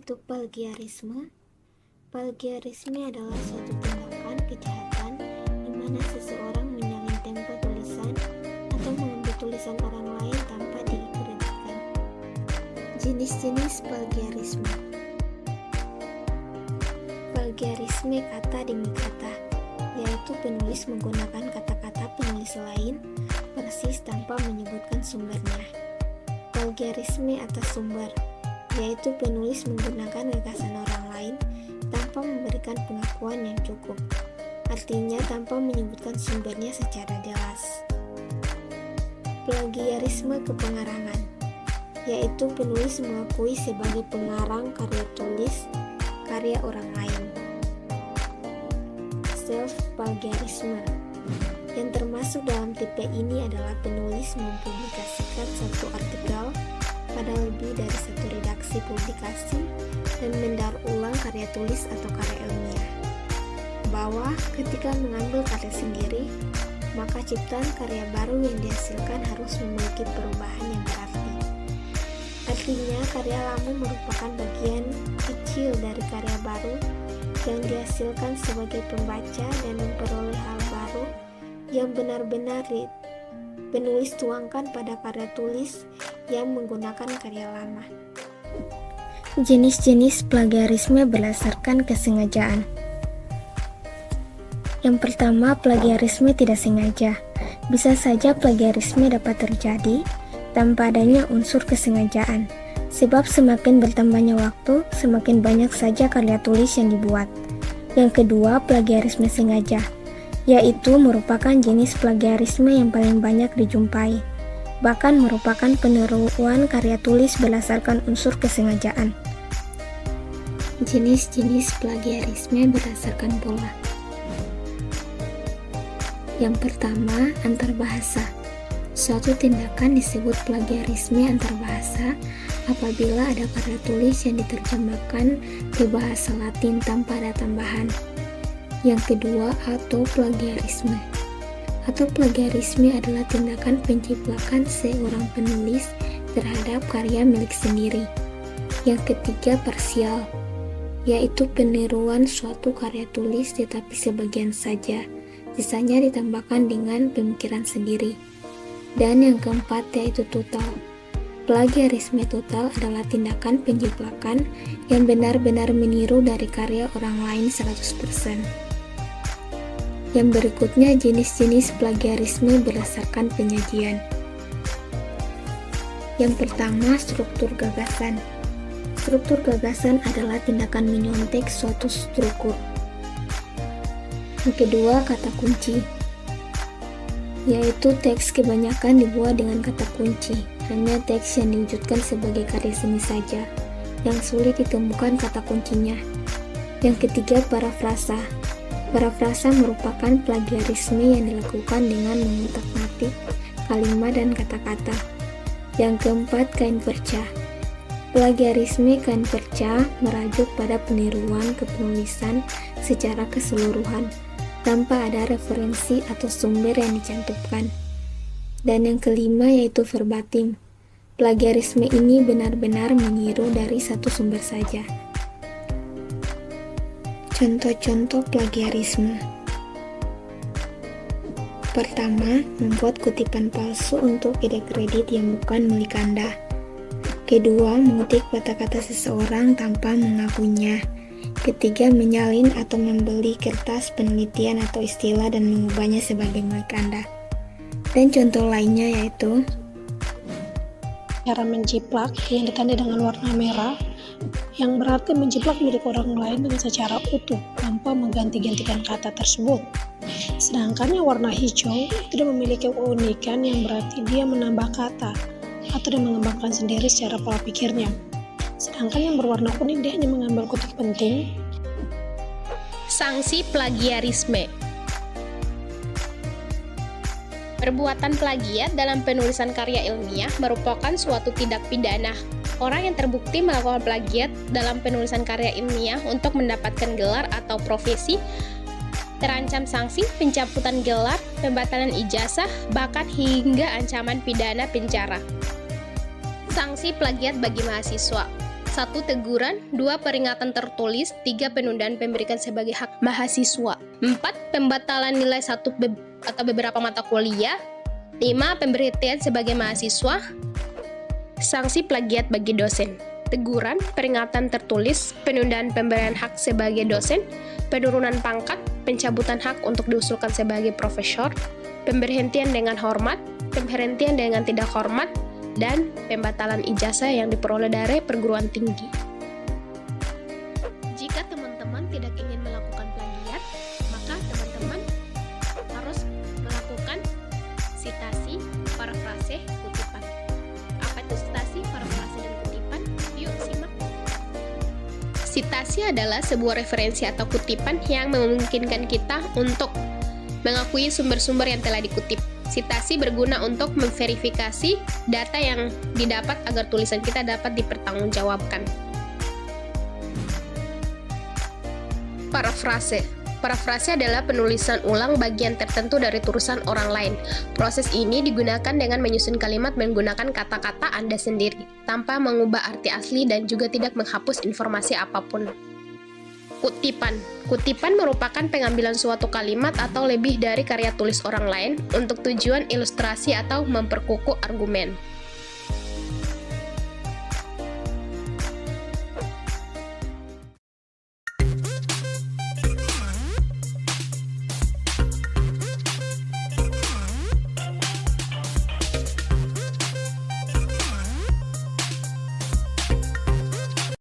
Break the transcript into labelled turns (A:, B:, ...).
A: itu plagiarisme. Plagiarisme adalah suatu tindakan kejahatan di mana seseorang menyalin template tulisan atau mengambil tulisan orang lain tanpa diikutkan. Jenis-jenis plagiarisme. Plagiarisme kata demi kata, yaitu penulis menggunakan kata-kata penulis lain persis tanpa menyebutkan sumbernya. Plagiarisme atas sumber, yaitu penulis menggunakan gagasan orang lain tanpa memberikan pengakuan yang cukup, artinya tanpa menyebutkan sumbernya secara jelas. Plagiarisme kepengarangan, yaitu penulis mengakui sebagai pengarang karya tulis karya orang lain. Self-plagiarisme, yang termasuk dalam tipe ini adalah penulis mempublikasikan satu artikel pada lebih dari satu redaksi publikasi dan mendaur ulang karya tulis atau karya ilmiah. Bahwa ketika mengambil karya sendiri, maka ciptaan karya baru yang dihasilkan harus memiliki perubahan yang berarti. Artinya, karya lama merupakan bagian kecil dari karya baru yang dihasilkan sebagai pembaca dan memperoleh hal baru yang benar-benar penulis tuangkan pada karya tulis yang menggunakan karya lama. Jenis-jenis plagiarisme berdasarkan kesengajaan. Yang pertama, plagiarisme tidak sengaja. Bisa saja plagiarisme dapat terjadi tanpa adanya unsur kesengajaan, sebab semakin bertambahnya waktu, semakin banyak saja karya tulis yang dibuat. Yang kedua, plagiarisme sengaja, yaitu merupakan jenis plagiarisme yang paling banyak dijumpai, bahkan merupakan peniruan karya tulis berdasarkan unsur kesengajaan. Jenis-jenis plagiarisme berdasarkan pola. Yang pertama, antarbahasa. Suatu tindakan disebut plagiarisme antarbahasa apabila ada karya tulis yang diterjemahkan ke bahasa Latin tanpa ada tambahan. Yang kedua, autoplagiarisme. Autoplagiarisme adalah tindakan penciplakan seorang penulis terhadap karya milik sendiri. Yang ketiga, parsial, yaitu peniruan suatu karya tulis tetapi sebagian saja, sisanya ditambahkan dengan pemikiran sendiri. Dan yang keempat, yaitu total. Plagiarisme total adalah tindakan penciplakan yang benar-benar meniru dari karya orang lain 100%. Yang berikutnya, jenis-jenis plagiarisme berdasarkan penyajian. Yang pertama, struktur gagasan. Struktur gagasan adalah tindakan menyontek suatu struktur. Yang kedua, kata kunci, yaitu teks kebanyakan dibuat dengan kata kunci. Hanya teks yang diwujudkan sebagai karya seni saja, yang sulit ditemukan kata kuncinya. Yang ketiga, parafrasa. Parafrasa merupakan plagiarisme yang dilakukan dengan mengutak-atik kalimat dan kata-kata. Yang keempat, kain perca. Plagiarisme kain perca merujuk pada peniruan kepenulisan secara keseluruhan, tanpa ada referensi atau sumber yang dicantumkan. Dan yang kelima, yaitu verbatim. Plagiarisme ini benar-benar meniru dari satu sumber saja. Contoh-contoh plagiarisme. Pertama, membuat kutipan palsu untuk ide kredit yang bukan milik Anda. Kedua, mengutip kata-kata seseorang tanpa mengakuinya. Ketiga, menyalin atau membeli kertas penelitian atau istilah dan mengubahnya sebagai milik Anda. Dan contoh lainnya yaitu
B: cara menjiplak yang ditandai dengan warna merah, yang berarti menjiplak milik orang lain dengan secara utuh tanpa mengganti-gantikan kata tersebut. Sedangkan yang warna hijau tidak memiliki keunikan yang berarti dia menambah kata atau dia mengembangkan sendiri secara pola pikirnya. Sedangkan yang berwarna kuning dia hanya mengambil kutip penting.
C: Sanksi plagiarisme. Perbuatan plagiat dalam penulisan karya ilmiah merupakan suatu tindak pidana. Orang yang terbukti melakukan plagiat dalam penulisan karya ilmiah untuk mendapatkan gelar atau profesi terancam sanksi pencabutan gelar, pembatalan ijazah, bahkan hingga ancaman pidana penjara. Sanksi plagiat bagi mahasiswa. 1. Teguran. 2. Peringatan tertulis. 3. Penundaan pemberian sebagai hak mahasiswa. 4. Pembatalan nilai atau beberapa mata kuliah. 5. Pemberhentian sebagai mahasiswa. Sanksi plagiat bagi dosen. Teguran, peringatan tertulis, penundaan pemberian hak sebagai dosen, penurunan pangkat, pencabutan hak untuk diusulkan sebagai profesor, pemberhentian dengan hormat, pemberhentian dengan tidak hormat, dan pembatalan ijazah yang diperoleh dari perguruan tinggi. Jika teman-teman tidak ingin melakukan plagiat, maka teman-teman harus melakukan citasi, parafrase, kutipan. Apa itu citasi, parafrase, dan kutipan? Yuk simak. Citasi adalah sebuah referensi atau kutipan yang memungkinkan kita untuk mengakui sumber-sumber yang telah dikutip. Citasi berguna untuk memverifikasi data yang didapat agar tulisan kita dapat dipertanggungjawabkan. Parafrase. Parafrase adalah penulisan ulang bagian tertentu dari tulisan orang lain. Proses ini digunakan dengan menyusun kalimat menggunakan kata-kata Anda sendiri, tanpa mengubah arti asli dan juga tidak menghapus informasi apapun. Kutipan. Kutipan merupakan pengambilan suatu kalimat atau lebih dari karya tulis orang lain untuk tujuan ilustrasi atau memperkukuh argumen.